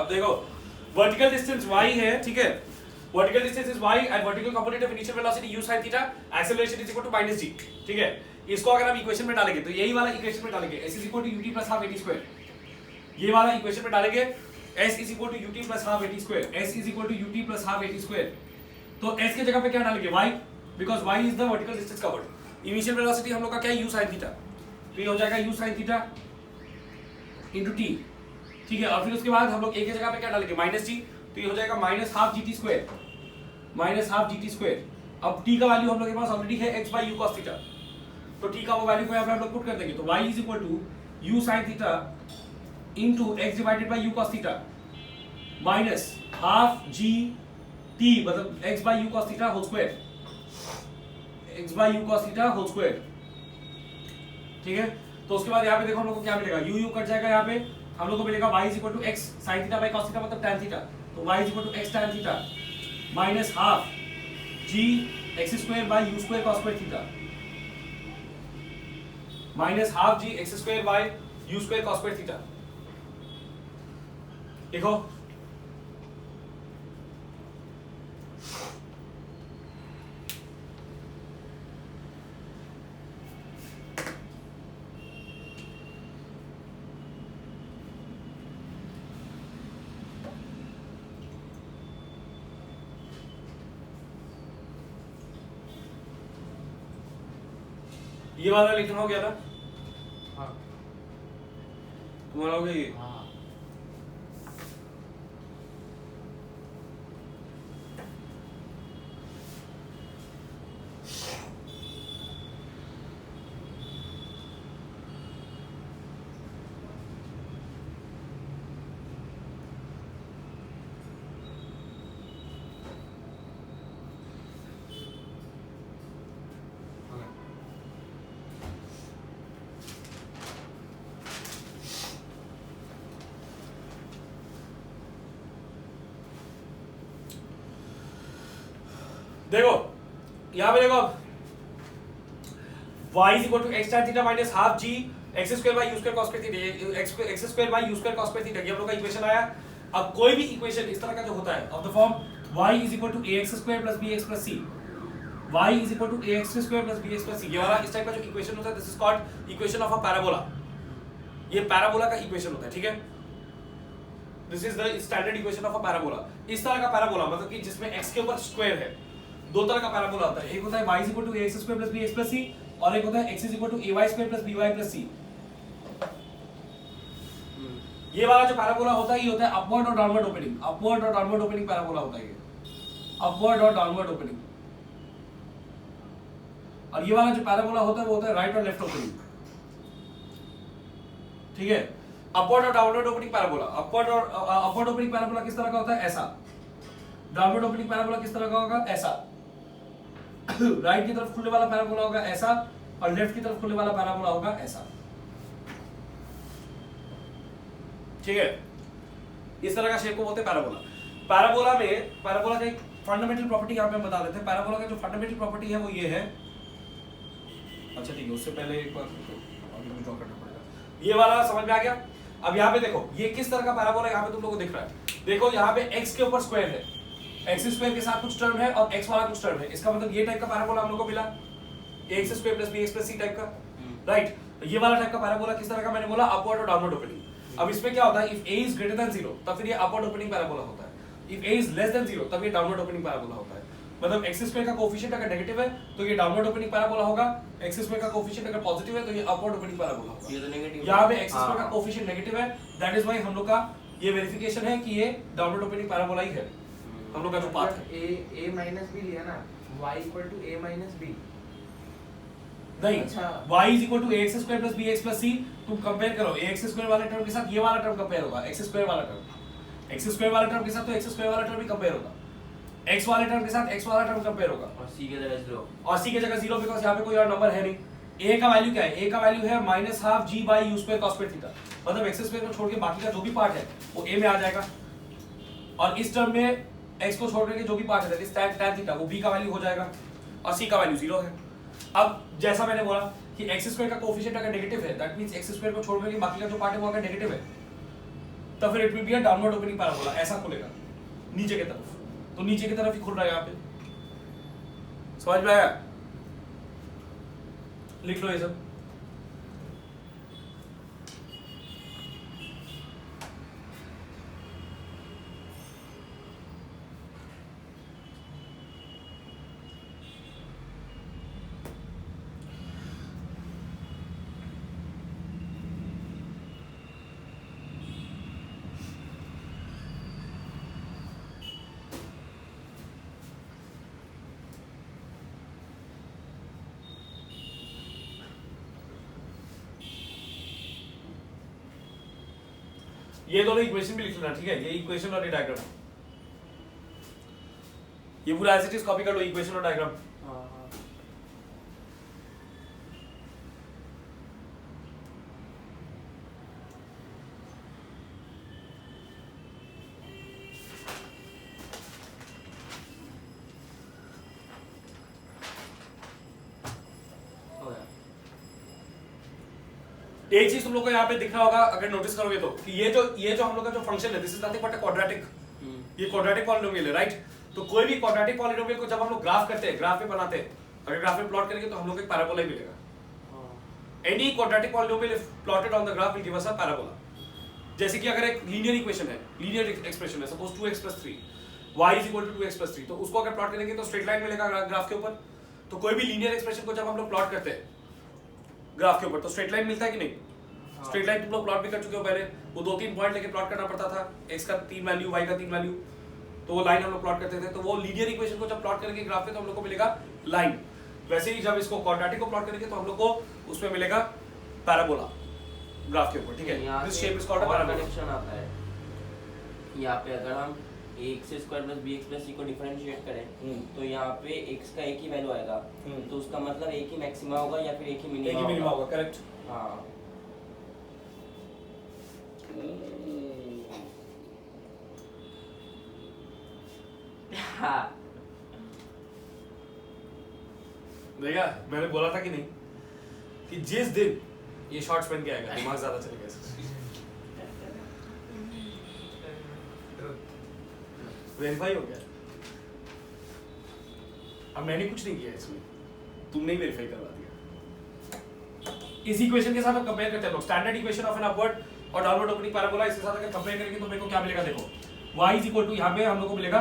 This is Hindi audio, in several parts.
अब देखो वर्टिकल डिस्टेंस y है, ठीक है, vertical distance is y and vertical component of initial velocity u sin theta, acceleration is equal to minus g, ठीक है। इसको अगर हम इक्वेशन में डालेंगे तो यही वाला इक्वेशन में डालेंगे s is equal to ut plus half at square, ये वाला इक्वेशन में डालेंगे s is equal to ut plus half at square, s is equal to ut plus half at square. तो s की जगह पे क्या डालेंगे y, because y is the vertical distance covered. Initial velocity हम लोग का क्या है u sin थीटा, तो ये हो जाएगा u sin theta into t, ठीक है। और फिर उसके बाद हम लोग a की जगह पे क्या डालेंगे माइनस g, तो ये हो जाएगा minus half gt square, minus half gt square. अब t का वैल्यू हम लोग के पास ऑलरेडी है x by u cos theta, तो t का वो वैल्यू को यहाँ पे हम लोग पुट कर देंगे, तो y is equal to u sin theta into x divided by u cos theta minus half g t, मतलब x by u cos theta whole square, x by u cos theta whole square, ठीक है। तो उसके बाद यहाँ पे देखो हम लोग को क्या मिलेगा, u कट जाएगा, यहाँ पे हम लोग को मिलेगा y is equal to x sin theta by cos theta मतलब tan थीटा, तो y is equal to x tan theta minus half g x square by u square cos square theta minus half g x square by u square cos square theta. देखो ये वाला लिखना हो गया ना, हाँ तुम्हारा हो गया ये, हाँ देखो यहाँ पे देखो y is equal to x tan theta minus half g x square by u square cos square theta, x square by u square cos square theta, ये हम लोग का इक्वेशन आया। अब कोई भी इक्वेशन इस तरह का जो होता है of the form y is equal to ax square plus bx plus c, y is equal to ax square plus bx plus c, ये वाला इस टाइप का जो इक्वेशन होता है this is called equation of a parabola, ये पैराबोला का इक्वेशन होता है, ठीक है। This is the standard equation of a parabola. इस तरह का पैराबोला मतलब कि जिसमें x के ऊपर स्क्वायर है, दो तरह का पैराबोला होता है, एक होता है y is equal to ax square plus bx plus c और एक होता है x is equal to ay square plus by plus c। ये वाला जो पैराबोला होता है ये होता है अपवर्ड और डाउनवर्ड ओपनिंग, अपवर्ड और डाउनवर्ड ओपनिंग पैराबोला होता है ये, अपवर्ड और डाउनवर्ड ओपनिंग। और ये वाला जो पैराबोला होता है वो होता है राइट और लेफ्ट ओपनिंग, ठीक है। अपवर्ड और downward opening parabola, upward opening parabola किस तरह का होता है, ऐसा। डाउनवर्ड ओपनिंग पैराबोला किस तरह का होगा, ऐसा। राइट की तरफ खुलने वाला पैराबोला होगा ऐसा और लेफ्ट की तरफ खुलने वाला पैराबोला होगा ऐसा, ठीक है। इस तरह का शेप को बोलते हैं पैराबोला। पैराबोला में पैराबोला का एक फंडामेंटल प्रॉपर्टी यहाँ पे हम बता देते हैं। पैराबोला का जो फंडामेंटल प्रॉपर्टी है वो ये है, अच्छा ठीक है, उससे पहले एक बार ड्रॉ करना पड़ेगा। ये वाला समझ में आ गया। अब यहाँ पे देखो ये किस तरह का पैराबोला यहाँ पे तुम लोगों को दिख रहा है, देखो यहाँ पे x के ऊपर स्क्वायर है, x स्क्वायर के साथ कुछ टर्म है और x वाला कुछ टर्म है, इसका मतलब ये टाइप का पैराबोला हम लोग को मिला, ax square plus bx plus c type का, राइट। ये वाला टाइप का पैराबोला किस तरह का मैंने बोला, अपवर्ड और डाउनवर्ड ओपनिंग। अब इसमें क्या होता है, if a is greater than 0 तब फिर ये अपवर्ड ओपनिंग पैराबोला होता है, if a is less than 0 तब ये डाउनवर्ड ओपनिंग पैराबोला होता है। मतलब x स्क्वायर का कोएफिशिएंट अगर नेगेटिव है तो ये डाउनवर्ड ओपनिंग पैराबोला होगा, x स्क्वायर का कोएफिशिएंट अगर पॉजिटिव है तो ये अपवर्ड ओपनिंग पैराबोला होगा। ये तो नेगेटिव, यहाँ पे x स्क्वायर का कोएफिशिएंट नेगेटिव है, दैट इज व्हाई हम लोग का ये वेरिफिकेशन है कि ये डाउनवर्ड ओपनिंग पैराबोला ही है हम लोग का जो पाथ है। a minus b लिया ना, y equal to a minus b, नहीं, अच्छा। y is equal to ax square plus bx plus c, तुम कंपेयर करो ax स्क्वायर वाले टर्म के साथ ये वाला टर्म कंपेयर होगा, x स्क्वायर वाला टर्म, x स्क्वायर वाले टर्म के साथ तो x स्क्वायर वाला टर्म भी कंपेयर होगा, x वाले टर्म के साथ x वाला टर्म कंपेयर होगा और c की जगह 0, और c की जगह 0 बिकॉज़ यहाँ पे कोई और नंबर है नहीं। a का वैल्यू क्या है, a का वैल्यू है minus half g by u square cos square theta, मतलब x स्क्वायर को छोड़ के बाकी का जो भी पार्ट है वो a में आ जाएगा और इस टर्म में x को छोड़ के जो भी पार्ट है दैट इज tan थीटा वो b का वैल्यू हो जाएगा और c का वैल्यू 0 है। अब जैसा मैंने बोला कि x स्क्वायर का कोएफिशिएंट अगर नेगेटिव है दैट मींस x स्क्वायर को छोड़ के बाकी का जो पार्ट है वो अगर नेगेटिव है तो फिर it will be a downward opening parabola, ऐसा खुलेगा नीचे की तरफ, तो नीचे की तरफ ही खुल रहा है यहाँ पे। समझ में आया? लिख लो ये सब। ये दोनों इक्वेशन भी लिख लेना, ठीक है? ये इक्वेशन और ये डायग्राम, ये पूरा एज इट इज कॉपी कर लो, इक्वेशन और डायग्राम। एक चीज तुम लोग को यहाँ पे दिख रहा होगा अगर नोटिस करोगे तो, कि ये जो हम लोग का जो फंक्शन है, this is nothing but a quadratic, ये क्वाड्रेटिक पॉलिनोमियल है, राइट? तो कोई भी क्वाड्रेटिक पॉलिनोमियल को जब हम लोग ग्राफ करते हैं, ग्राफ पे बनाते हैं, अगर ग्राफ में प्लॉट करेंगे तो हम लोग को एक पैराबोला ही मिलेगा। Any quadratic polynomial if plotted on the graph will give us a parabola. जैसे कि अगर एक लीनियर इक्वेशन है, लीनियर एक्सप्रेशन है, सपोज 2x + 3 y = 2x + 3, तो उसको अगर प्लॉट करेंगे तो स्ट्रेट लाइन मिलेगा ग्राफ के ऊपर। तो कोई भी लीनियर एक्सप्रेशन को जब हम लोग प्लॉट करते हैं ग्राफ के ऊपर तो स्ट्रेट लाइन मिलता है कि नहीं? स्ट्रेट लाइन तुम लोग प्लॉट भी कर चुके हो पहले, वो 2-3 पॉइंट लेके प्लॉट करना पड़ता था, x का 3 वैल्यू, y का 3 वैल्यू, तो वो लाइन हम लोग प्लॉट करते थे। तो वो लीनियर इक्वेशन को जब प्लॉट करेंगे ग्राफ पे तो हम लोग को मिलेगा लाइन। वैसे ही जब इसको क्वाड्रेटिक को प्लॉट करेंगे तो हम लोग को उसमें मिलेगा पैराबोला ग्राफ के ऊपर, ठीक है? This shape is called a parabola. Connection आता है यहाँ पे, अगर हम ax² + bx + c को डिफरेंशिएट करें तो यहाँ पे x का एक ही वैल्यू आएगा, तो उसका मतलब एक ही मैक्सिमा होगा या फिर एक ही मिनिमा होगा, करेक्ट? हाँ। देखा, मैंने बोला था कि नहीं कि जिस दिन ये शॉर्ट्स पहन के आएगा दिमाग ज्यादा चलेगा इसका। वेरीफाई हो गया। अब मैंने कुछ नहीं किया इसमें, तुमने ही वेरीफाई करवा दिया। इस इक्वेशन के साथ हम कंपेयर करते हैं, standard equation of an upward और डाउनवर्ड ओपनिंग पैराबोला, इसके साथ अगर कंपेयर करेंगे तो मेरे को क्या मिलेगा? देखो y = यहाँ पे हम लोग को मिलेगा,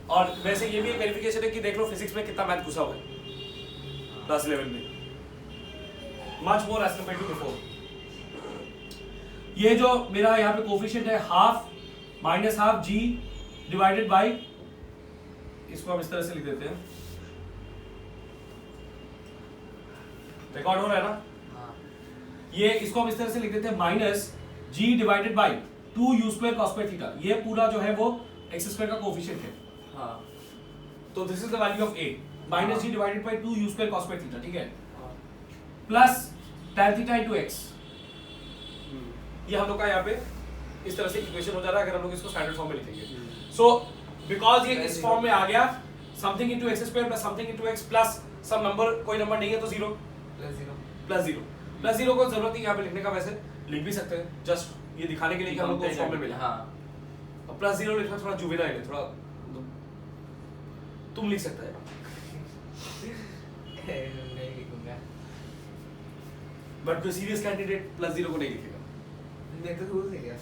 और वैसे ये भी एक वेरिफिकेशन है कि देख लो फिजिक्स में कितना मैथ घुसा हुआ है क्लास 11 में, much more as compared to before. ये जो मेरा यहाँ पे कोफिशिएंट है half minus half g divided by, इसको हम इस तरह से लिख देते हैं, रिकॉर्ड हो रहा है ना? ये इसको हम इस तरह से लिख देते हैं minus g divided bye 2u² cos², ये पूरा जो है वो x² का कोफिशिएंट है। हाँ। तो this is the value of a minus g divided bye 2u² cos², ठीक है? प्लस tan θ * x, ये हम लोग का यहाँ पे इस तरह से इक्वेशन हो जा रहा है अगर हम लोग इसको स्टैंडर्ड फॉर्म में लिखेंगे। सो बिकॉज ये इस फॉर्म में आ गया, something into x² plus something into x plus some number, कोई नंबर नहीं है तो 0 प्लस 0 को जरूरत नहीं यहाँ पे लिखने का, वैसे लिख भी सकते हैं जस्ट ये दिखाने के लिए कि हम लोग को फॉर्म में मिला। हाँ। अब प्लस 0 लिखना थोड़ा जुवेनाइल है, थोड़ा तुम लिख सकते हैं। नहीं लिखूंगा, बट कोई सीरियस कैंडिडेट प्लस 0 को नहीं लिखेगा। मैं तो जरूर सीरियस,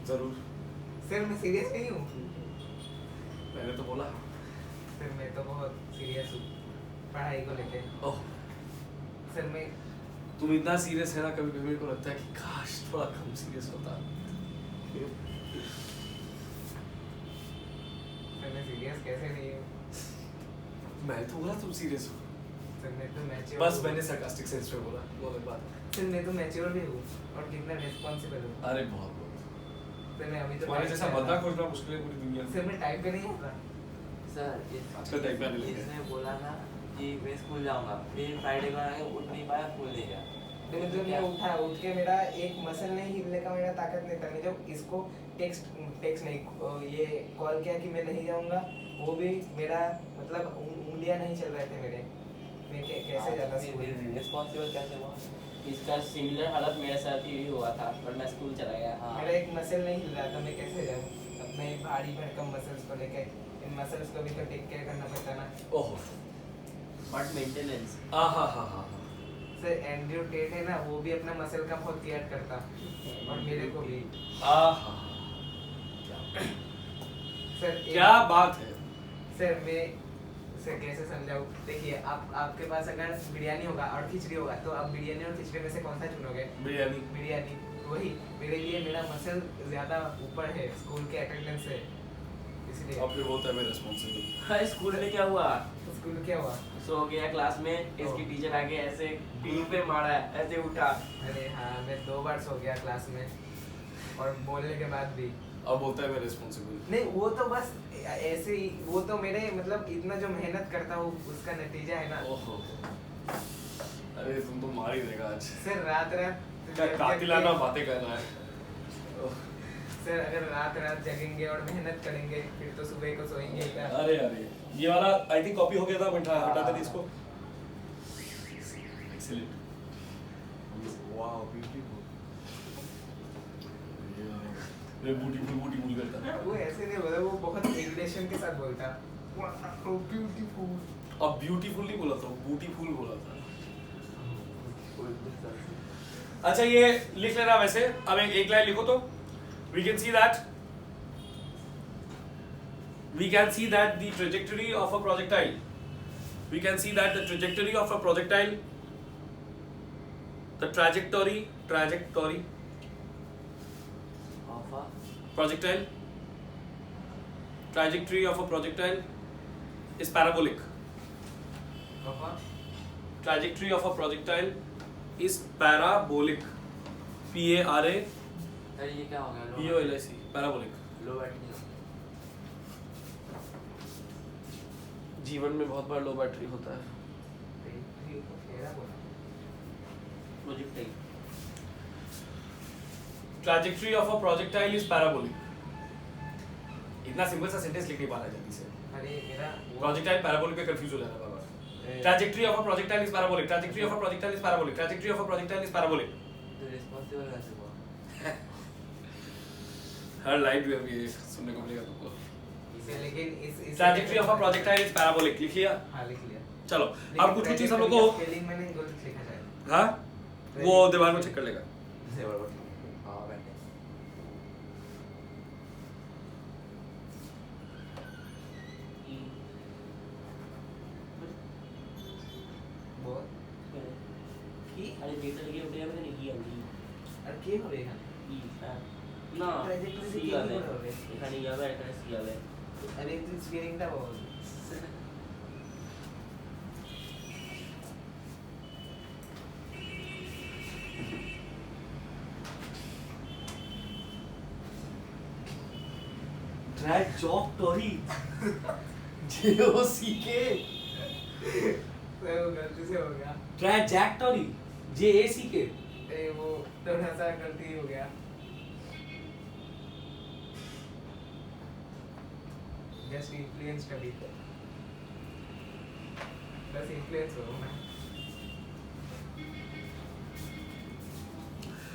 जरूर सर मैं सीरियस नहीं हूँ, मैंने तो बोला सर मैं तो बहुत सीरियस हूँ पढ़ाई को लेके। ओह सर मैं, तुम इतना सीरियस है ना, कभी कभी मेरे को लगता है कि काश थोड़ा कम सीरियस होता। सर मैं सीरियस कैसे नहीं हूँ? मैं तो बोला तुम सीरियस हो, सर मैं तो मैच्योर, बस मैंने sarcastic सेंस में बोला, वो अलग बात है। सर मैं तो मैच्योर भी हूँ और कितना रिस्पॉन्सिबल हूँ। अरे बहुत सर मैं अभी तो तुम्हारे जैसा बंदा खोजना मुश्किल है पूरी दुनिया में। सर मैं टाइप पे नहीं होता। सर आजकल टाइप करने लगे हैं। इसने बोला ना कि मैं स्कूल जाऊंगा, फिर फ्राइडे को आके उठ नहीं पाया, फूल नहीं गया। तो मतलब मैं उठा, उठ के मेरा एक मसल नहीं हिलने का मेरा ताकत नहीं था। मैं जब इसको टेक्स्ट नहीं ये कॉल किया कि मैं नहीं जाऊंगा, वो भी मेरा मतलब उंगलियां नहीं चल रहे थे मेरे। मैं कैसे जाता स्कूल? रिस्पॉन्सिबल कैसे हुआ? इसका सिमिलर हालत मेरे साथ ही हुआ था, पर मैं स्कूल चला गया। हाँ मेरा एक मसल नहीं हिल रहा था, मैं कैसे जाऊँ अपने भारी भरकम मसल्स को लेके। इन मसल्स को भी तो टेक केयर करना पड़ता ना। Oh but maintenance. हाँ सर एंड्रयू टेट है ना, वो भी अपना मसल का बहुत केयर करता, और मेरे को भी। सर क्या बात है। सर मैं सर कैसे समझाऊँ? देखिए आपके पास अगर बिरयानी होगा और खिचड़ी होगा, तो आप बिरयानी और खिचड़ी में से कौन सा चुनोगे? बिरयानी। वही मेरे लिए मेरा मसल ज़्यादा ऊपर है स्कूल के अटेंडेंस से, इसलिए। अब फिर होता है मैं रिस्पांसिबल। हाँ, स्कूल में क्या हुआ? स्कूल में क्या हुआ? सो गया क्लास में, इसकी टीचर आके ऐसे पीठ पे मारा, ऐसे उठा। अरे हाँ, मैं 2 बार सो गया क्लास में, और बोलने के बाद भी। अब होता है मैं रिस्पांसिबल। नहीं, वो तो बस ऐसे ही, वो तो मेरे मतलब इतना जो मेहनत करता हूँ उसका नतीजा है ना। ओहो अरे तुम तो मार ही देगा आज। सर रात क्या कातिलाना बातें कर रहा है। सर अगर रात जगेंगे और मेहनत करेंगे, फिर तो सुबह को सोएंगे ही क्या? अरे ये वाला आई थिंक कॉपी हो गया था, बैठा हटा दे इसको। Excellent, wow beautiful. ये ब्यूटीफुल करता है। वो ऐसे नहीं बोला, वो बहुत एग्रेशन के साथ बोलता। Wow beautiful. अब ब्यूटीफुल नहीं बोला था, ब्यूटीफुल बोला था। अच्छा ये लिख लेना वैसे। अब एक लाइन लिखो तो। We can see that the trajectory of a projectile. We can see that the trajectory of a projectile. The trajectory Of a projectile. Trajectory of a projectile is parabolic. Trajectory of a projectile is parabolic. PARA. अरे ये क्या हो गया? POLIC. Parabolic. लो बैटरी। जीवन में बहुत बार लो बैटरी होता है। Projectile. Trajectory of a projectile is parabolic. इतना सिंपल सा सेंटेंस लिख नहीं पा रहा जल्दी से। अरे मेरा प्रोजेक्टाइल पैराबोलिक पे कंफ्यूज हो जाता है बाबा। Trajectory of a projectile is parabolic. Trajectory of a projectile is parabolic. Trajectory of a projectile is parabolic. तो रिस्पांसिबल कैसे हुआ? हर लाइन में अब ये सुनने को मिलेगा तुमको। लेकिन इस Trajectory of a projectile is parabolic लिख लिया। हाँ लिख लिया। चलो अब कुछ चीज हम लोग को स्पेलिंग मैंने गलत लिखा शायद। हाँ वो दिमाग में चेक कर लेगा। हाँ बैठे। बोल কি আরে যেটা লিখে ওটা হবে না কি হবে আর কি হবে এখানে? না Trajectory সি কি হবে হবে? এখানে ই হবে এখানে সি হবে আরে তুই স্পেলিংটা বল। ट्रैजेक्टरी JOCK वो गलती से हो गया। ट्रैजेक्टरी JACK ए वो थोड़ा सा गलती हो गया। जस्ट इन्फ्लुएंस्ड अभी, बस इन्फ्लुएंस हो मैं।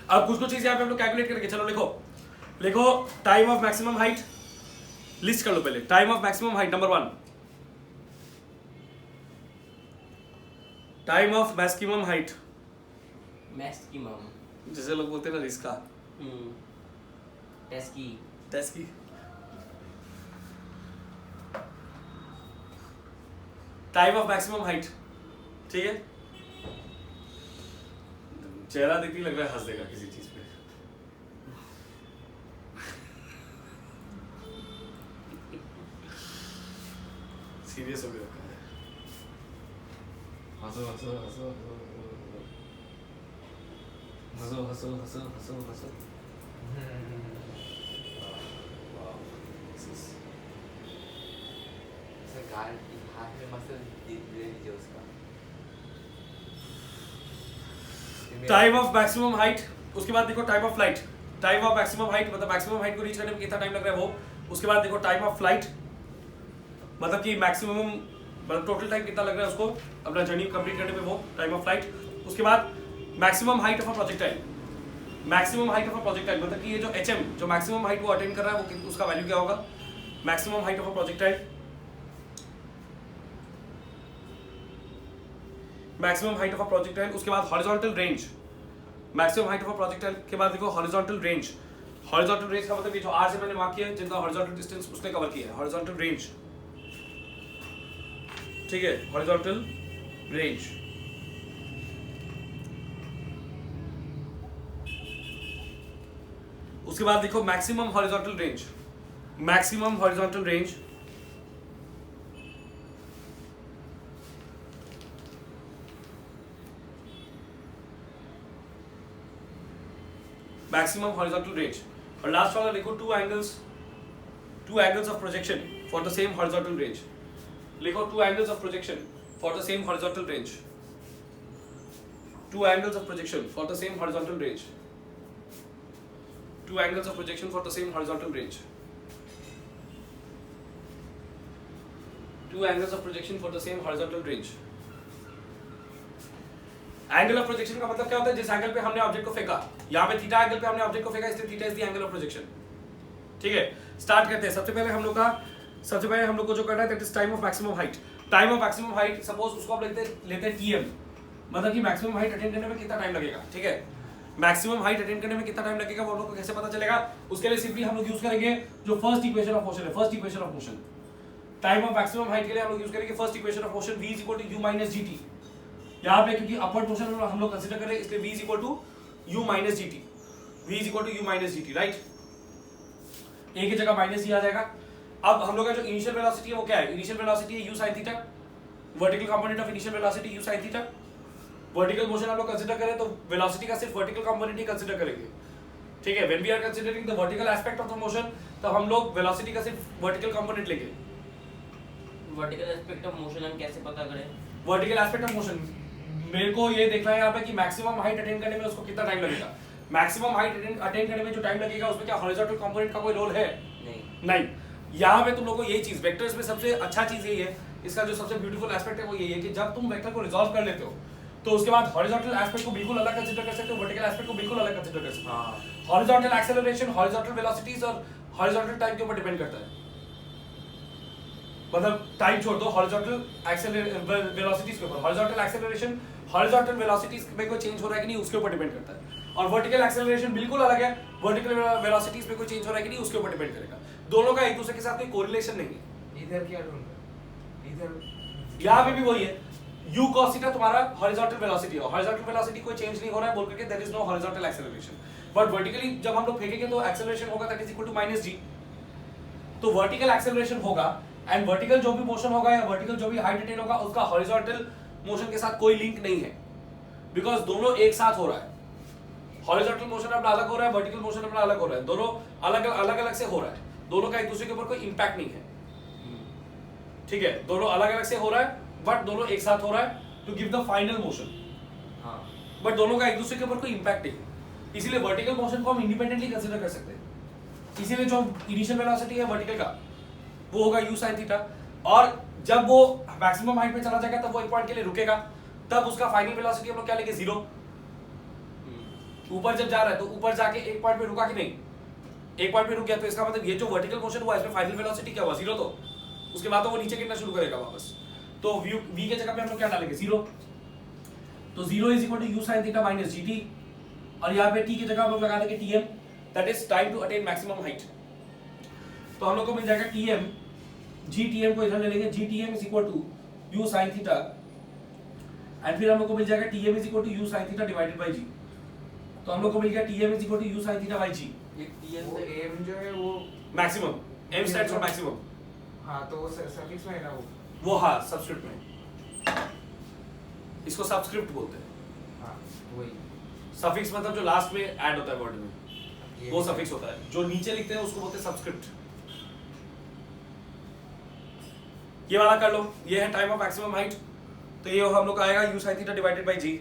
अब कुछ चीज यहाँ पे हम लोग कैलकुलेट करके चलो लिखो time of maximum height list कर लो पहले। Time of maximum height number 1, time of maximum height maximum जैसे लोग बोलते हैं ना इसका टेस्ट की टाइम ऑफ मैक्सिमम हाइट, ठीक है। चेहरा देखते ही लग रहा है हंस देगा किसी चीज पे। सीरियस हो गया है। हंसो हंसो हंसो हंसो हंसो हंसो हंसो हंसो। हाथ में मसल दे लीजिए उसका। टाइम ऑफ मैक्सिमम हाइट, उसके बाद देखो time of flight. Time of maximum height मतलब मैक्सिमम हाइट को रीच करने में कितना टाइम लग रहा है वो। उसके बाद देखो टाइम ऑफ फ्लाइट मतलब कि मैक्सिमम मतलब टोटल टाइम कितना लग रहा है उसको अपना जर्नी कंप्लीट करने में, वो टाइम ऑफ फ्लाइट। उसके बाद maximum height of a projectile, maximum height of a projectile मतलब कि ये जो एचएम जो मैक्सिमम हाइट वो अटेन कर रहा है वो उसका वैल्यू क्या होगा, maximum height of a projectile, maximum height of a projectile. उसके बाद horizontal range, maximum height of a projectile के बाद देखो हॉरिजॉन्टल रेंज, हॉरिजॉन्टल रेंज का मतलब ये जो आर से मैंने मार्क किया है जितना हॉरिजॉन्टल डिस्टेंस उसने कवर किया है, हॉरिजॉन्टल रेंज, ठीक है, हॉरिजॉन्टल रेंज। उसके बाद देखो maximum horizontal range, maximum horizontal range, maximum horizontal range. और लास्ट वाला लिखो two angles of projection for the same horizontal range, लिखो two angles of projection for the same horizontal range, two angles of projection for the same horizontal range, two angles of projection for the same horizontal range, two angles of projection for the same horizontal range। Angle of projection का मतलब क्या होता है, जिस एंगल पे हमने ऑब्जेक्ट को फेंका, यहाँ पे थीटा एंगल पे हमने ऑब्जेक्ट को फेंका इसलिए theta is the angle of projection. ठीक है, स्टार्ट करते हैं। सबसे पहले हम लोग को जो करना है that is time of maximum height. Time of maximum height suppose उसको आप लेते हैं टीएम, मतलब कि मैक्सिमम हाइट अटेन करने में कितना टाइम लगेगा। ठीक है, मैक्सिमम हाइट अटेन करने में कितना टाइम लगेगा वो हम लोग को कैसे पता चलेगा, उसके लिए सिंपली हम लोग यूज करेंगे जो फर्स्ट इक्वेशन ऑफ मोशन है, first equation of motion. Time of maximum height के लिए हम लोग यूज करेंगे first equation of motion v = u - gt। यहाँ पे क्योंकि अपवर्ड मोशन हम लोग कंसीडर कर रहे हैं इसलिए v = u - gt, v = u - gt, right. a की जगह माइनस जी आ जाएगा। अब हम लोग का जो इनिशियल वेलोसिटी है वो क्या है, इनिशियल वेलोसिटी है u sin theta, vertical component of initial velocity u sin theta. Vertical motion हम लोग कंसीडर करें तो वेलोसिटी का सिर्फ वर्टिकल कंपोनेंट ही कंसीडर करेंगे। ठीक है, when we are considering the vertical aspect of the motion तब हम लोग वेलोसिटी का सिर्फ वर्टिकल कंपोनेंट लेंगे। वर्टिकल एस्पेक्ट ऑफ मोशन हम कैसे पता करें? वर्टिकल एस्पेक्ट ऑफ मोशन मेरे को ये देखना है यहाँ पे कि मैक्सिमम हाइट अटेन करने में उसको कितना टाइम लगेगा। मैक्सिमम हाइट अटेन करने में जो टाइम लगेगा उसमें क्या हॉरिजॉन्टल कंपोनेंट का कोई रोल है? नहीं। यहाँ पे तुम लोग को यही चीज वेक्टर्स में सबसे अच्छा चीज यही है, इसका जो सबसे ब्यूटीफुल एस्पेक्ट है वो यही है कि जब तुम वेक्टर को रिजॉल्व कर लेते हो तो उसके बाद हॉरिजॉन्टल एस्पेक्ट को बिल्कुल अलग कंसीडर कर सकते हो, वर्टिकल एस्पेक्ट को बिल्कुल अलग कंसीडर कर सकते हो। हॉरिजॉन्टल एक्सेलरेशन, हॉरिजॉन्टल वेलोसिटीज और हॉरिजॉन्टल टाइम के ऊपर डिपेंड करता है। मतलब टाइम छोड़ दो, हॉरिजॉन्टल वेलोसिटीज के ऊपर, हॉरिजॉन्टल एक्सेलरेशन, हॉरिजॉन्टल वेलोसिटीज में कोई चेंज हो रहा है कि नहीं उसके ऊपर डिपेंड करता है। और वर्टिकल एक्सेलरेशन बिल्कुल अलग है, वर्टिकल वेलोसिटीज में कोई चेंज हो रहा है कि नहीं उसके ऊपर डिपेंड करेगा। दोनों का एक दूसरे के साथ कोई कोरिलेशन नहीं है। इधर क्या ढूंढ रहा है? इधर यहाँ पे भी वही है, u cos थीटा तुम्हारा हॉरिजॉन्टल वेलोसिटी है, हॉरिजॉन्टल वेलोसिटी कोई चेंज नहीं हो रहा है बोल करके there is no horizontal acceleration. But vertically जब हम लोग फेंकेंगे तो एक्सेलरेशन होगा that is equal to -g। तो वर्टिकल एक्सेलरेशन होगा एंड वर्टिकल जो भी मोशन होगा या वर्टिकल जो भी हाइट अटेन होगा उसका हॉरिजॉन्टल मोशन के साथ कोई लिंक नहीं है, बिकॉज दोनों एक साथ हो रहा है। हॉरिजॉन्टल मोशन अपना अलग हो रहा है, वर्टिकल मोशन अपना अलग हो रहा है, दोनों अलग अलग से हो रहा है, दोनों का एक दूसरे के ऊपर कोई इंपैक्ट नहीं है। ठीक है, दोनों अलग अलग से हो रहा है बट दोनों एक साथ हो रहा है to give the final motion. But दोनों का एक दूसरे के ऊपर कोई इंपैक्ट नहीं है, इसीलिए वर्टिकल मोशन को हम इंडिपेंडेंटली कंसीडर कर सकते हैं। इसीलिए जो इनिशियल वेलोसिटी है वर्टिकल का वो होगा u sin थीटा, और जब वो मैक्सिमम हाइट पे चला जाएगा तब वो एक पॉइंट के लिए रुकेगा, तब उसका फाइनल वेलोसिटी हम लोग क्या लेंगे, 0। ऊपर जब जा रहा है तो ऊपर जाके एक पॉइंट पे रुका कि नहीं, एक पॉइंट पे रुक गया तो इसका मतलब ये जो वर्टिकल मोशन हुआ इसमें फाइनल वेलोसिटी क्या हुआ, 0। तो उसके बाद तो वो नीचे गिरना शुरू करेगा वापस, तो v के जगह पे हम लोग क्या डालेंगे, 0। तो 0 = u sin थीटा - gt, और यहाँ पे t की जगह हम लोग लगा देंगे tm, that is time to attain maximum height. तो हम लोग को मिल जाएगा tm, gtm को इधर ले लेंगे, gtm = u sin theta, and फिर हम लोग को मिल जाएगा tm = u sin theta divided by g। तो हम लोग को मिल गया tm = u sin theta by g। ये m जो है वो maximum, m stands for maximum. हाँ, तो वो सफिक्स में है ना वो हाँ सबस्क्रिप्ट में, इसको सबस्क्रिप्ट बोलते हैं। हाँ वही सफिक्स मतलब जो लास्ट में ऐड होता है वर्ड में वो सफिक्स होता है, जो नीचे लिखते हैं उसको बोलते हैं सबस्क्रिप्ट। ये वाला कर लो, ये है टाइम ऑफ मैक्सिमम हाइट, तो ये हम लोग का आएगा u sin theta divided by g।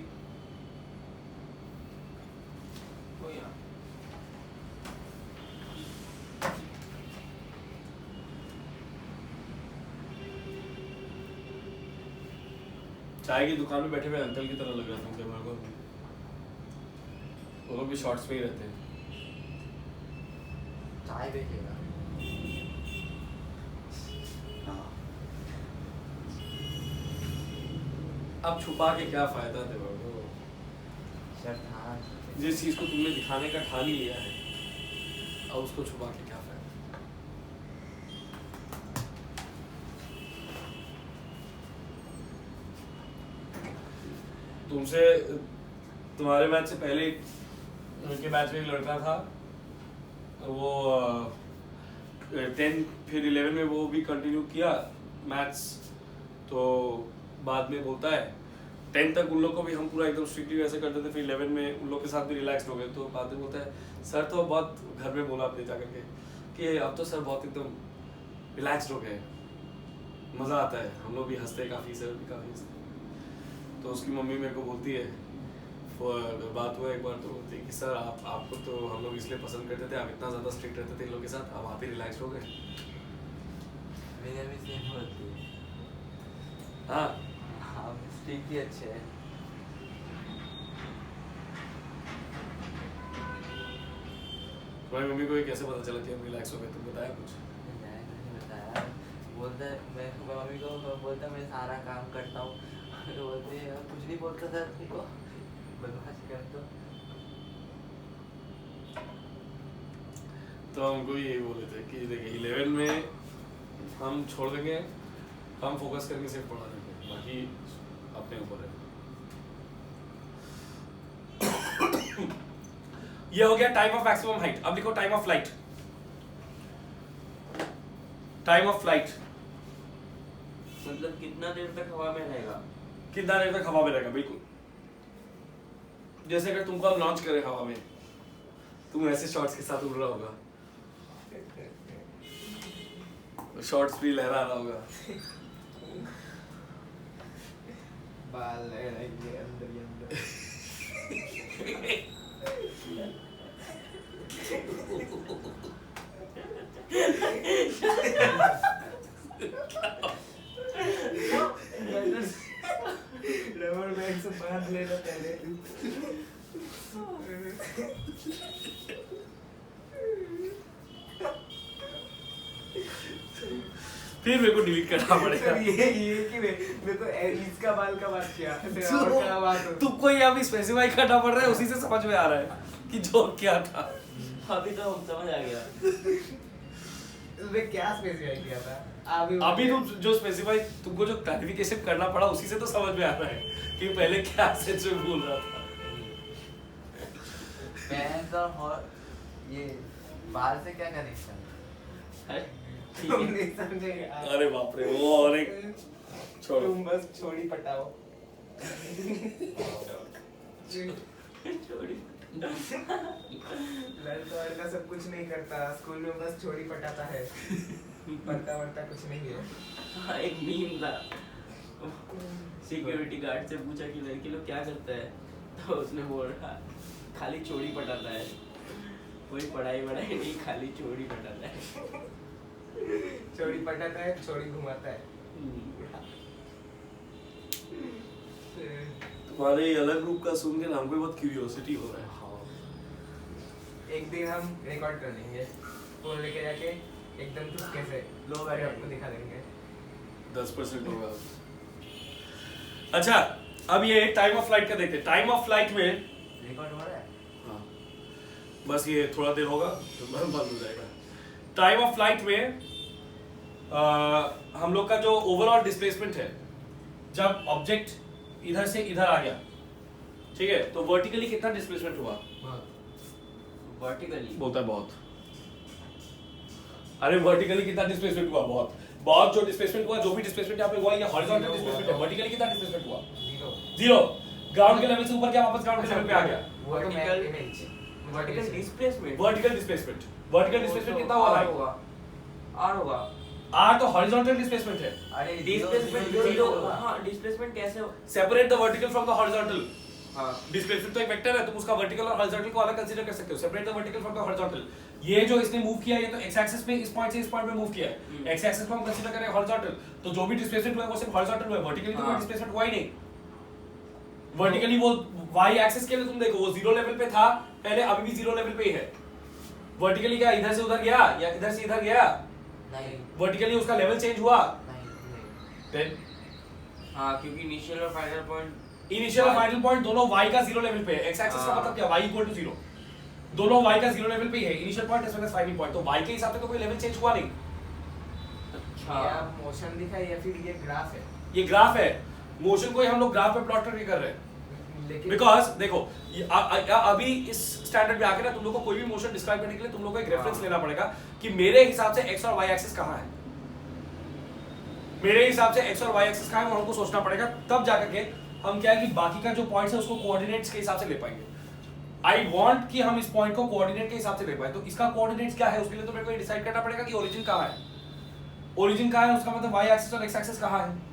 चाय की दुकान में बैठे हुए अंकल की तरह लग रहा था मेरे को। वो लोग भी शॉर्ट्स में ही रहते हैं। चाय देखेगा। अब छुपा के क्या फायदा दे बाबू, शर्ट हाँ जिस चीज को तुमने दिखाने का ठान ही लिया है, अब उसको छुपा के क्या फायदा। तुमसे तुम्हारे मैच से पहले उनके मैच में एक लड़का था, वो 10 फिर 11 में वो भी कंटिन्यू किया मैथ्स, तो बाद में बोलता है 10 तक उन लोग को भी हम पूरा एकदम स्ट्रिक्टली वैसे करते थे, फिर 11 में उन लोग के साथ भी रिलैक्स हो गए, तो बाद में बोलता है सर तो बहुत घर में बोला अपने जाकर के कि अब तो सर बहुत एकदम रिलैक्सड हो गए, मज़ा आता है, हम लोग भी हंसते काफ़ी, सर भी काफ़ी हंसते। तो उसकी मम्मी मेरे को बोलती है, बात हुआ एक बार तो बोलती है कि सर आपको तो हम लोग इसलिए पसंद करते थे, आप इतना ज़्यादा स्ट्रिक्ट रहते थे इन लोग के साथ, अब आप ही रिलैक्स हो गए। मेरा भी सेम होती है। हाँ हाँ स्ट्रिक्ट ही अच्छे हैं। तुम्हारी मम्मी को ये कैसे पता चला कि हम रिलैक्स हो गए, तुम बताया कुछ? मैंने कुछ नहीं बताया, बोलता है मैं मम्मी को बोलता मैं सारा काम करता हूँ, तो बोलते हैं कुछ नहीं बोलता था तुमको, बदमाशी कर तो हमको यही बोले थे कि देखिए 11 में हम छोड़ देंगे, हम फोकस करके सिर्फ पढ़ा देंगे, बाकी अपने ऊपर है। ये हो गया टाइम ऑफ मैक्सिमम हाइट। अब लिखो time of flight. Time of flight मतलब कितना देर तक हवा में रहेगा? कितना देर तक हवा में रहेगा, बिल्कुल। जैसे अगर तुमको हम लॉन्च करें हवा में, तुम ऐसे शॉर्ट्स के साथ उड़ रहा होगा, शॉर्ट्स भी लहरा रहा होगा, बाल लहराएंगे अंदर ही अंदर। रबर बैंड से बांध लेना पहले। फिर मेरे को डिलीट करना पड़ेगा। ये कि मेरे को इसका बाल का बात किया, और का बात हो। तुमको ये अभी स्पेसिफाई करना पड़ रहा है, उसी से समझ में आ रहा है कि जो क्या था। अभी तो हम समझ आ गया। उसमें क्या स्पेसिफाई किया था? अभी तुम जो स्पेसिफाई, तुमको जो क्लैरिफिकेशन करना पड़ा, उसी से तो समझ में आ रहा है कि पहले क्या सेंस में बोल रहा था। पैंट और ये बाल से क्या कनेक्शन? ठीक है। तुम नहीं समझेंगे। अरे बाप रे, वो और एक छोड़ो। तुम बस छोड़ी पटाओ। छोड़ी। लड़का सब कुछ नहीं करता, स्कूल में बस छोड़ी पटाता है, पढ़ता वढ़ता कुछ नहीं है। हाँ, एक मीम था, सिक्योरिटी गार्ड से पूछा कि लड़के लोग क्या करता है, तो उसने बोला खाली चोरी पटाता है, कोई पढ़ाई वढ़ाई नहीं, खाली चोरी पटाता है। छोड़ी पटाता है, छोड़ी घुमाता है। तुम्हारे अलग ग्रुप का सुन के हमको बहुत क्यूरियोसिटी हो रहा है। एक दिन हम रिकॉर्ड कर लेंगे, फोन लेके जाके एकदम चुपके से लोग आगे आपको दिखा देंगे। 10% होगा। अच्छा, अब ये टाइम ऑफ फ्लाइट का देखते हैं। टाइम ऑफ फ्लाइट में रिकॉर्ड हो रहा है? हाँ, बस ये थोड़ा देर होगा तो बंद हो जाएगा। टाइम ऑफ फ्लाइट में हम लोग का जो ओवरऑल डिस्प्लेसमेंट है, जब ऑब्जेक्ट इधर से इधर आ गया, ठीक है, तो वर्टिकली कितना डिस्प्लेसमेंट हुआ? वर्टिकली बोलता है बहुत। अरे वर्टिकली कितना डिस्प्लेसमेंट हुआ? बहुत। बहुत जो डिस्प्लेसमेंट हुआ, जो भी डिस्प्लेसमेंट यहाँ पे हुआ, ये हॉरिजॉन्टल डिस्प्लेसमेंट है। वर्टिकली कितना डिस्प्लेसमेंट हुआ? जीरो। ग्राउंड के लेवल से ऊपर क्या वापस ग्राउंड के लेवल पे आ गया? Vertical displacement. Vertical displacement. Vertical displacement कितना हुआ? आर होगा। आर होगा। आर तो हॉरिजॉन्टल डिस्प्लेसमेंट है। अरे डिस्प्लेसमेंट जीरो। हाँ, डिस्प्लेसमेंट कैसे हो? Separate the vertical from the horizontal. हाँ, डिस्प्लेसमेंट तो एक वेक्टर है, तुम उसका वर्टिकल और हॉरिजॉन्टल को अलग कंसीडर कर सकते हो। Separate the vertical from the horizontal. ये जो इसने मूव किया, ये तो एक्स एक्सिस पे इस पॉइंट से इस पॉइंट पे मूव किया है। एक्स एक्सिस को हम कंसीडर करें हॉरिजॉन्टल, तो जो भी डिस्प्लेसमेंट हुआ है वो सिर्फ हॉरिजॉन्टल हुआ है। वर्टिकली तो कोई डिस्प्लेसमेंट हुआ ही नहीं। वर्टिकली वो वाई एक्सिस के लिए तुम देखो, वो जीरो लेवल पे था, पहले अभी भी जीरो लेवल पे ही है। वर्टिकली क्या इधर से उधर गया या इधर से इधर गया? नहीं वर्टिकली उसका लेवल चेंज हुआ? नहीं देन हाँ, क्योंकि इनिशियल और फाइनल पॉइंट इनिशियल और फाइनल पॉइंट दोनों y का जीरो लेवल पे है। x एक्सिस का मतलब क्या? y इक्वल टू 0, दोनों y का जीरो लेवल पे ही है, initial point as well as final point. तो y के हिसाब से तो कोई लेवल चेंज हुआ नहीं। या मोशन दिखा या फिर ये ग्राफ है? ये ग्राफ है, मोशन को ही हम लोग ग्राफ पे प्लॉट करके कर रहे हैं। लेकिन बिकॉज देखो अभी इस स्टैंडर्ड पे आके ना तुम लोग को कोई भी मोशन डिस्क्राइब करने के लिए तुम लोग को एक रेफरेंस लेना पड़ेगा कि मेरे हिसाब से x और y एक्सिस कहाँ है, मेरे हिसाब से x और y एक्सिस कहाँ है, वो हमको सोचना पड़ेगा। तब जाकर के हम क्या है कि बाकी का जो पॉइंट्स है उसको कोऑर्डिनेट्स के हिसाब से ले पाएंगे। आई वांट कि हम इस पॉइंट को कोऑर्डिनेट के हिसाब से ले पाए, तो इसका कोऑर्डिनेट्स क्या है उसके लिए तो मेरे को डिसाइड करना पड़ेगा कि ओरिजिन कहाँ है। ओरिजिन कहाँ है उसका मतलब y एक्सिस और x एक्सिस कहाँ है।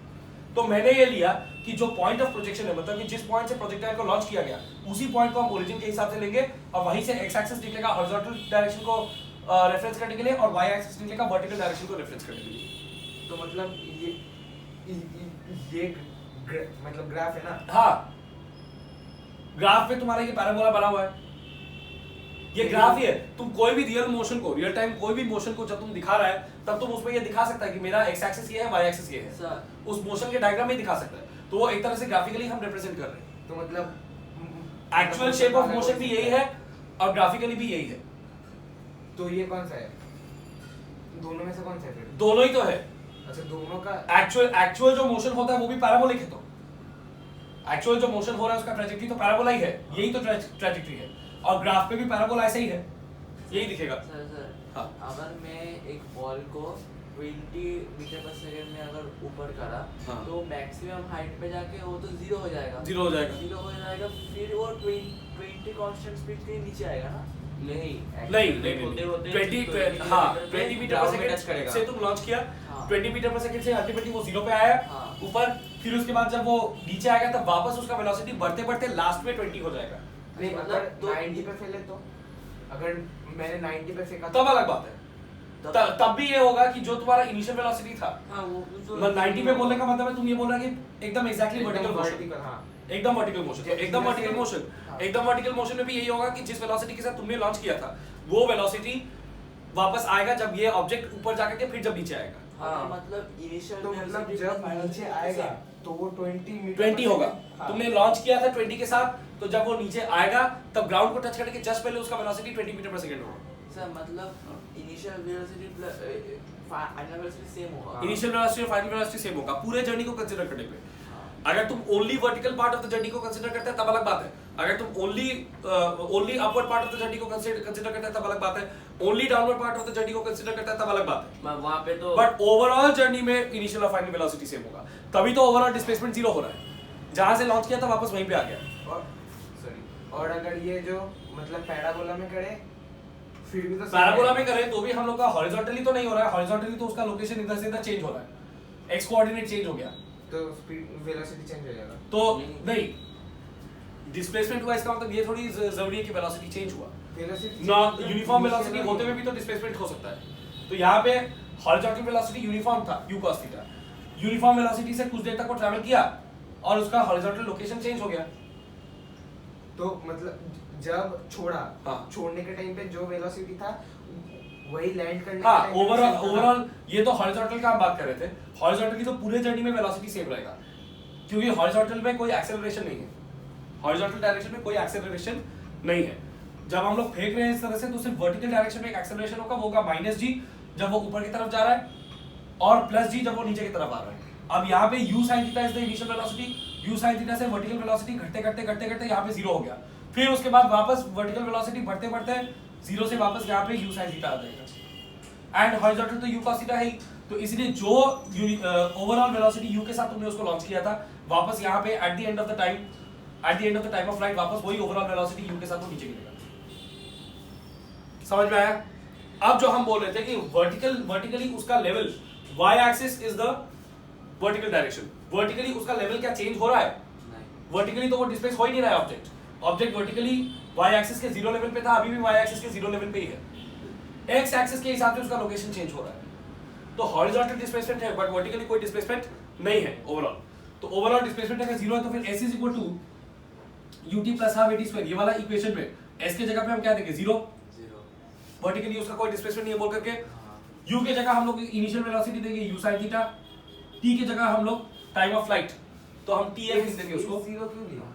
तो मैंने ये लिया कि जो पॉइंट ऑफ प्रोजेक्शन है, मतलब कि जिस पॉइंट से प्रोजेक्टाइल को लॉन्च किया गया उसी पॉइंट को हम ओरिजिन के हिसाब से लेंगे और वहीं से x एक्सिस निकलेगा हॉरिजॉन्टल डायरेक्शन को रेफरेंस करने के लिए और y एक्सिस निकलेगा वर्टिकल डायरेक्शन को रेफरेंस करने के लिए। तो मतलब ये मतलब ग्राफ है ना? हाँ, ग्राफ पे तुम्हारा ये पैराबोला बना हुआ है, ये ग्राफ ही है। तुम कोई भी रियल मोशन को, रियल टाइम कोई भी मोशन को जब तुम दिखा रहा है तब तुम उसमें ये दिखा सकता है कि मेरा x एक्सिस ये है, y एक्सिस ये है, उस मोशन के डायग्राम में दिखा सकता है। तो वो एक तरह से ग्राफिकली हम रिप्रेजेंट कर रहे हैं। तो मतलब एक्चुअल शेप ऑफ मोशन भी यही है और ग्राफिकली भी यही है। तो ये कौन सा है? दोनों में से कौन सा है फिर? दोनों ही तो है। अच्छा, दोनों का एक्चुअल जो मोशन होता है वो भी पैराबोलिक है। तो एक्चुअल जो मोशन हो रहा है उसका ट्रैजेक्टरी तो पैराबोला ही है, यही तो ट्रैजेक्टरी है। और ग्राफ पे भी पैराबोला ऐसा ही है, यही दिखेगा। सर हाँ। अगर मैं एक बॉल को 20 मीटर पर सेकंड में अगर ऊपर करा हाँ। तो मैक्सिमम हाइट पे जाके वो तो जीरो हो जाएगा। जीरो हो जाएगा। जीरो हो जाएगा, फिर वो 20 कांस्टेंट स्पीड के नीचे आएगा ना? नहीं नहीं 20 हाँ 20 मीटर पर सेकंड से तुम लॉन्च किया, हाँ। 20 मीटर पर सेकंड से अल्टीमेटली वो जीरो पे आया हाँ। ऊपर, फिर उसके बाद जब वो नीचे आएगा तब वापस उसका वेलोसिटी बढ़ते बढ़ते लास्ट में 20 हो जाएगा। नहीं, मतलब अगर तो 90 पे फेले तो अगर मैंने 90 पे फेंका तब अलग बात है। तब भी ये होगा कि जो तुम्हारा इनिशियल वेलोसिटी था, हाँ, वो तो 90 पे बोलने का मतलब है तुम ये बोल रहे हो कि एकदम एग्जैक्टली वर्टिकल मोशन, वर्टिकल। हाँ, एकदम वर्टिकल मोशन। जैसे- एकदम वर्टिकल मोशन, हाँ। एकदम वर्टिकल मोशन में भी यही होगा कि जिस वेलोसिटी के साथ तुमने लॉन्च किया था वो वेलोसिटी वापस आएगा जब ये ऑब्जेक्ट ऊपर जाकर के फिर जब नीचे आएगा। हाँ, मतलब इनिशियल तो मतलब जब नीचे आएगा तो वो 20 मीटर 20 होगा। हाँ। तुमने लॉन्च किया था 20 के साथ, तो जब वो नीचे आएगा तब ग्राउंड को टच करने के जस्ट पहले उसका वेलोसिटी 20 मीटर पर सेकंड होगा। सर मतलब initial velocity plus final velocity same होगा। इनिशियल वेलोसिटी और फाइनल वेलोसिटी सेम होगा पूरे जर्नी को कंसीडर करने पे। हाँ। अगर तुम only vertical part of the journey को कंसीडर करते हैं तब अलग बात है। अगर तुम only upward part of the journey को कंसीडर करते हैं तब अलग बात है। Only downward part of the journey को कंसीडर करते हैं तब अलग बात है। वहां पे तो बट ओवरऑल जर्नी में इनिशियल और फाइनल वेलोसिटी सेम होगा, तभी तो ओवरऑल डिस्प्लेसमेंट जीरो हो रहा है। जहां से लॉन्च किया था वापस वहीं पे आ गया। और अगर ये जो मतलब पैराबोला में करे फिर भी तो पैराबोला में करें तो भी हम लोग का हॉरिजॉन्टली तो नहीं हो रहा है, हॉरिजॉन्टली तो उसका लोकेशन इधर से इधर चेंज हो रहा है, एक्स कोऑर्डिनेट चेंज हो गया तो स्पीड वेलोसिटी चेंज हो जाएगा। तो नहीं डिस्प्लेसमेंट हुआ इसका मतलब ये थोड़ी जरूरी है कि वेलोसिटी चेंज हुआ वेलोसिटी ना। यूनिफॉर्म वेलोसिटी होते हुए भी तो डिस्प्लेसमेंट हो सकता है। तो यहाँ पे हॉरिजॉन्टल वेलोसिटी यूनिफॉर्म था u cos theta, uniform velocity से कुछ देर तक वो ट्रैवल किया और उसका हॉरिजॉन्टल लोकेशन चेंज हो गया। तो मतलब जब छोड़ा, हाँ। छोड़ने के टाइम पे जो वेलोसिटी था वही लैंड करने हाँ, के time पे ओवरऑल same था। ओवरऑल ये तो हॉरिजॉन्टल का हम बात कर रहे थे। हॉरिजॉन्टली तो पूरे जर्नी में वेलोसिटी सेम रहेगा क्योंकि हॉरिजॉन्टल में कोई एक्सेलरेशन नहीं है, हॉरिजॉन्टल डायरेक्शन में कोई एक्सेलरेशन नहीं है। जब हम लोग फेंक रहे हैं इस तरह से तो सिर्फ वर्टिकल डायरेक्शन में एक एक्सेलरेशन होगा, वो होगा -g जब वो ऊपर की तरफ जा रहा है और +g जब वो नीचे की तरफ आ रहा है। अब यहाँ पे u sin theta is the initial velocity, u sin theta से वर्टिकल वेलोसिटी घटते यहाँ पे 0 हो गया, फिर उसके बाद वापस वर्टिकल वेलोसिटी बढ़ते 0 से वापस यहाँ पे u sin थीटा आ जाएगा एंड हॉरिजॉन्टल तो u cos थीटा है ही। तो इसलिए जो ओवरऑल वेलोसिटी u के साथ तुमने उसको लॉन्च किया था वापस यहाँ पे at the end of the time of flight वापस वही ओवरऑल वेलोसिटी u के साथ वो नीचे गिरेगा। समझ में आया? अब जो हम बोल रहे थे कि वर्टिकली उसका level y axis is the vertical direction, vertically उसका लेवल क्या चेंज हो रहा है? वर्टिकली तो वो डिस्प्लेस हो ही नहीं रहा है ऑब्जेक्ट वर्टिकली y एक्सिस के 0 लेवल पे था, अभी भी y एक्सिस के 0 लेवल पे ही है। x एक्सिस के हिसाब से उसका लोकेशन चेंज हो रहा है। तो हॉरिजॉन्टल डिस्प्लेसमेंट है बट वर्टिकली कोई डिस्प्लेसमेंट नहीं है ओवरऑल। तो ओवरऑल डिस्प्लेसमेंट अगर 0 है तो फिर s is equal to ut plus half at square, ये वाला इक्वेशन में एस के जगह पे हम क्या देंगे 0, 0 वर्टिकली उसका कोई डिस्प्लेसमेंट नहीं है बोल करके। हाँ u के जगह हम लोग इनिशियल वेलोसिटी देंगे u sin थीटा, t के जगह हम लोग टाइम ऑफ फ्लाइट, तो हम tf लिख देंगे उसको। जीरो क्यों लिया?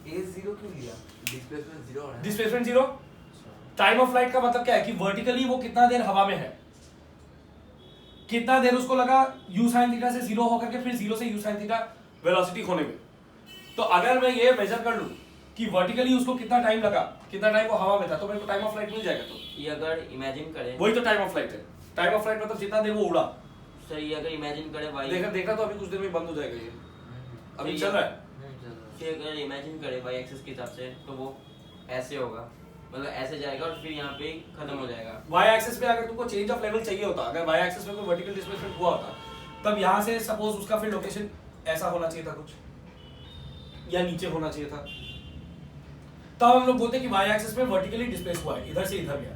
ए जीरो क्यों लिया? डिस्प्लेसमेंट 0 है डिस्प्लेसमेंट 0, टाइम ऑफ फ्लाइट का मतलब क्या है कि वर्टिकली वो कितना देर हवा में है, कितना देर उसको लगा u sin थीटा से 0 होकर के फिर 0 से u sin थीटा वेलोसिटी होने में। तो अगर मैं ये मेजर कर लूं कि वर्टिकली उसको कितना टाइम लगा, कितना टाइम वो हवा में था, तो मेरे को टाइम ऑफ फ्लाइट मिल जाएगा। तो ये अगर इमेजिन करें, वही तो टाइम ऑफ फ्लाइट है। टाइम ऑफ फ्लाइट मतलब जितना देर वो उड़ा। सर ये अगर इमेजिन करें वाई, देखा तो अभी कुछ देर में बंद हो जाएगा ये, अभी तो चल रहा है। चल रहा है फिर अगर इमेजिन करें वाई एक्सिस के हिसाब से तो वो ऐसे होगा, मतलब ऐसे जाएगा और फिर यहाँ पे खत्म हो जाएगा। वाई एक्सिस पे अगर तुमको चेंज ऑफ लेवल चाहिए होता, अगर वाई एक्सिस में कोई वर्टिकल डिस्प्लेसमेंट हुआ होता, तब यहाँ से सपोज उसका फिर लोकेशन ऐसा होना चाहिए था कुछ, या नीचे होना चाहिए था, तब हम लोग बोलते कि वाई एक्सिस में वर्टिकली डिस्प्लेस हुआ है, इधर से इधर गया।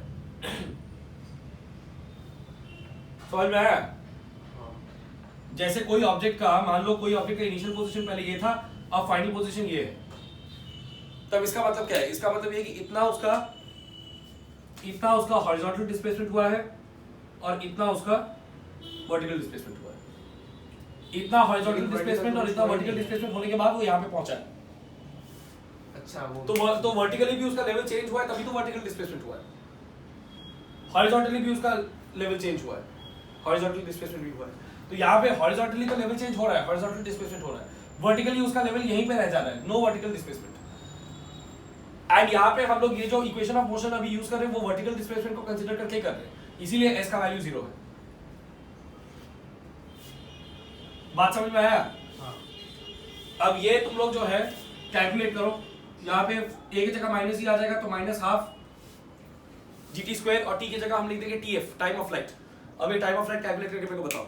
समझ में आया? हाँ जैसे कोई ऑब्जेक्ट का, मान लो कोई ऑब्जेक्ट का इनिशियल पोजीशन पहले ये था, अब फाइनल पोजीशन ये है, तब इसका मतलब क्या है? इसका मतलब ये कि इतना उसका हॉरिजॉन्टल डिस्प्लेसमेंट हुआ है और इतना उसका वर्टिकल डिस्प्लेसमेंट हुआ है। इतना हॉरिजॉन्टल डिस्प्लेसमेंट और इतना वर्टिकल डिस्प्लेसमेंट होने के बाद वो यहाँ पे पहुंचा है। अच्छा वो तो वर्टिकली भी उसका लेवल चेंज हुआ है, तभी तो वर्टिकल डिस्प्लेसमेंट हुआ है। हॉरिजॉन्टली भी उसका लेवल चेंज हुआ है, हॉरिजॉन्टल डिस्प्लेसमेंट भी हुआ है। तो यहाँ पे हॉरिजॉन्टली तो लेवल चेंज हो रहा है, हॉरिजॉन्टल डिस्प्लेसमेंट हो रहा है, वर्टिकली उसका लेवल यहीं पे रह जा रहा है, नो वर्टिकल डिस्प्लेसमेंट। एंड यहाँ पे हम लोग ये जो इक्वेशन ऑफ मोशन अभी यूज कर रहे हैं वो वर्टिकल डिस्प्लेसमेंट को कंसीडर करके कर रहे हैं, इसीलिए एस का वैल्यू 0 है। बात समझ में आया? हाँ अब ये तुम लोग जो है कैलकुलेट करो, यहाँ पे a की जगह माइनस ही आ जाएगा, तो -12 GT स्क्वायर और t की जगह हम लिख देंगे TF, टाइम ऑफ फ्लाइट। अब ये टाइम ऑफ फ्लाइट कैलकुलेट करके मेरे को बताओ।